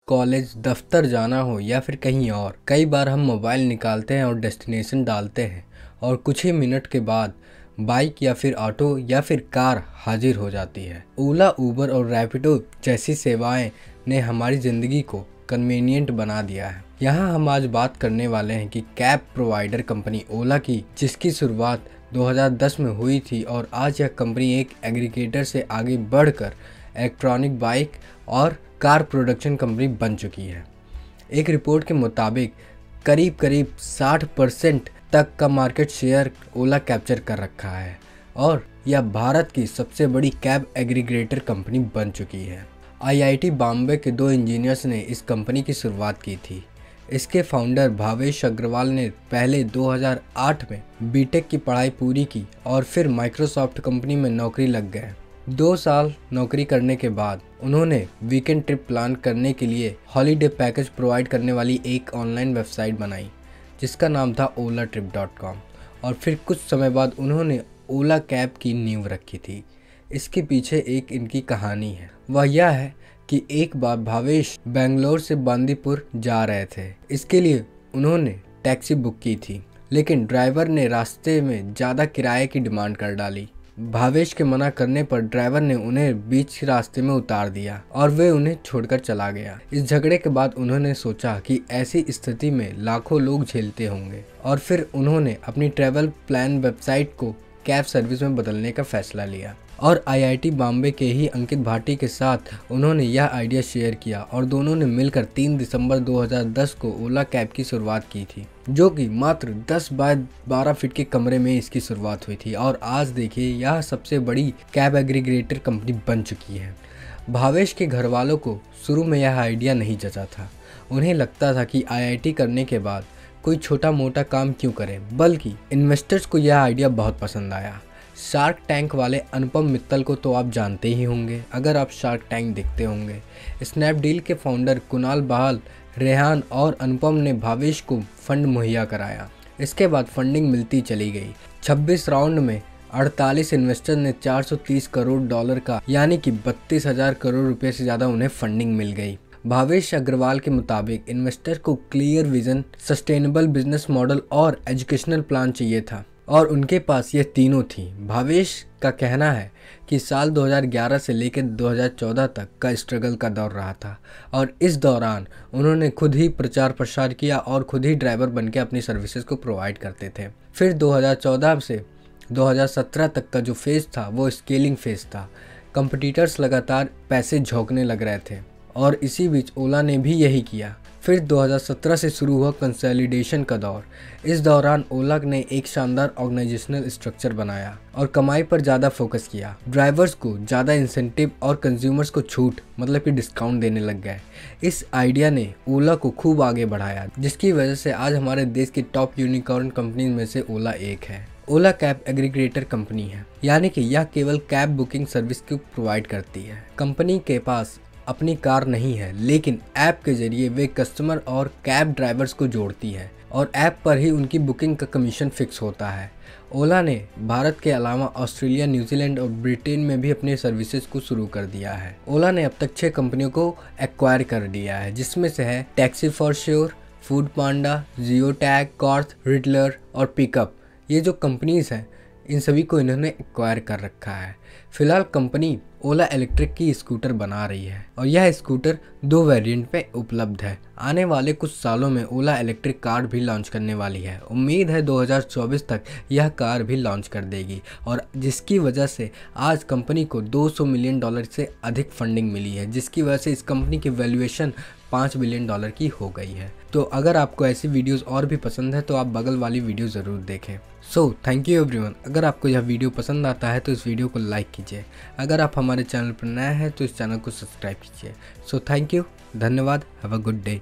College, दफ्तर जाना हो या फिर कहीं और, कई बार हम मोबाइल निकालते हैं और डेस्टिनेशन डालते हैं और कुछ ही मिनट के बाद बाइक या फिर ऑटो या फिर कार हाजिर हो जाती है। ओला, उबर और रैपिडो जैसी सेवाएं ने हमारी ज़िंदगी को कन्वीनियंट बना दिया है। यहाँ हम आज बात करने वाले हैं कि कैब प्रोवाइडर कंपनी ओला की, जिसकी शुरुआत 2010 में हुई थी और आज यह कंपनी एक एग्रीगेटर से आगे बढ़कर इलेक्ट्रॉनिक बाइक और कार प्रोडक्शन कंपनी बन चुकी है। एक रिपोर्ट के मुताबिक करीब 60% तक का मार्केट शेयर ओला कैप्चर कर रखा है और यह भारत की सबसे बड़ी कैब एग्रीगेटर कंपनी बन चुकी है। IIT बॉम्बे के 2 इंजीनियर्स ने इस कंपनी की शुरुआत की थी। इसके फाउंडर भावेश अग्रवाल ने पहले 2008 में बीटेक की पढ़ाई पूरी की और फिर माइक्रोसॉफ्ट कंपनी में नौकरी लग गए। 2 साल नौकरी करने के बाद उन्होंने वीकेंड ट्रिप प्लान करने के लिए हॉलीडे पैकेज प्रोवाइड करने वाली एक ऑनलाइन वेबसाइट बनाई जिसका नाम था olatrip.com और फिर कुछ समय बाद उन्होंने ओला कैब की नींव रखी थी। इसके पीछे एक इनकी कहानी है। वह यह है कि एक बार भावेश बेंगलोर से बांदीपुर जा रहे थे। इसके लिए उन्होंने टैक्सी बुक की थी, लेकिन ड्राइवर ने रास्ते में ज़्यादा किराए की डिमांड कर डाली। भावेश के मना करने पर ड्राइवर ने उन्हें बीच रास्ते में उतार दिया और वे उन्हें छोड़कर चला गया। इस झगड़े के बाद उन्होंने सोचा कि ऐसी स्थिति में लाखों लोग झेलते होंगे और फिर उन्होंने अपनी ट्रैवल प्लान वेबसाइट को कैब सर्विस में बदलने का फैसला लिया और IIT बॉम्बे के ही अंकित भाटी के साथ उन्होंने यह आइडिया शेयर किया और दोनों ने मिलकर 3 दिसंबर 2010 को ओला कैब की शुरुआत की थी, जो कि मात्र 10 बाय 12 फीट के कमरे में इसकी शुरुआत हुई थी और आज देखिए यह सबसे बड़ी कैब एग्रीगेटर कंपनी बन चुकी है। भावेश के घर वालों को शुरू में यह आइडिया नहीं जचा था। उन्हें लगता था कि IIT करने के बाद कोई छोटा मोटा काम क्यों करें, बल्कि इन्वेस्टर्स को यह आइडिया बहुत पसंद आया। शार्क टैंक वाले अनुपम मित्तल को तो आप जानते ही होंगे अगर आप शार्क टैंक देखते होंगे। स्नैपडील के फाउंडर कुणाल बाल, रेहान और अनुपम ने भावेश को फंड मुहैया कराया। इसके बाद फंडिंग मिलती चली गई। 26 राउंड में 48 इन्वेस्टर ने $430 करोड़ का यानी कि 32,000 करोड़ रुपए से ज़्यादा उन्हें फंडिंग मिल गई। भावेश अग्रवाल के मुताबिक इन्वेस्टर को clear vision, sustainable business model और एजुकेशनल प्लान चाहिए था और उनके पास ये तीनों थी। भावेश का कहना है कि साल 2011 से लेकर 2014 तक का स्ट्रगल का दौर रहा था और इस दौरान उन्होंने खुद ही प्रचार प्रसार किया और खुद ही ड्राइवर बनकर अपनी सर्विसेज को प्रोवाइड करते थे। फिर 2014 से 2017 तक का जो फेज़ था वो स्केलिंग फेज़ था। कंपटीटर्स लगातार पैसे झोंकने लग रहे थे और इसी बीच ओला ने भी यही किया। फिर 2017 से शुरू हुआ कंसोलिडेशन का दौर। इस दौरान ओला ने एक शानदार ऑर्गेनाइजेशनल स्ट्रक्चर बनाया और कमाई पर ज़्यादा फोकस किया। ड्राइवर्स को ज़्यादा इंसेंटिव और कंज्यूमर्स को छूट मतलब कि डिस्काउंट देने लग गए। इस आइडिया ने ओला को खूब आगे बढ़ाया, जिसकी वजह से आज हमारे देश की टॉप यूनिकॉर्न कंपनी में से ओला एक है। ओला कैब एग्रीगेटर कंपनी है, यानी कि यह केवल कैब बुकिंग सर्विस को प्रोवाइड करती है। कंपनी के पास अपनी कार नहीं है, लेकिन ऐप के जरिए वे कस्टमर और कैब ड्राइवर्स को जोड़ती है और ऐप पर ही उनकी बुकिंग का कमीशन फिक्स होता है। ओला ने भारत के अलावा ऑस्ट्रेलिया, न्यूजीलैंड और ब्रिटेन में भी अपने सर्विसेज को शुरू कर दिया है। ओला ने अब तक 6 कंपनियों को एक्वायर कर दिया है, जिसमें से है Taxi For Sure, Food Panda, Geotagg, Qarth, Ridlr और पिकअप। ये जो कंपनीज हैं इन सभी को इन्होंने एक्वायर कर रखा है। फिलहाल कंपनी ओला इलेक्ट्रिक की स्कूटर बना रही है और यह स्कूटर 2 वेरिएंट में उपलब्ध है। आने वाले कुछ सालों में ओला इलेक्ट्रिक कार भी लॉन्च करने वाली है। उम्मीद है 2024 तक यह कार भी लॉन्च कर देगी और जिसकी वजह से आज कंपनी को $200 मिलियन से अधिक फंडिंग मिली है, जिसकी वजह से इस कंपनी की वैल्यूएशन $5 बिलियन की हो गई है। तो अगर आपको ऐसी वीडियोस और भी पसंद है तो आप बगल वाली वीडियो ज़रूर देखें। So thank you everyone. अगर आपको यह वीडियो पसंद आता है तो इस वीडियो को लाइक कीजिए। अगर आप हमारे चैनल पर नए हैं तो इस चैनल को सब्सक्राइब कीजिए। सो थैंक यू, धन्यवाद, हैव अ गुड डे।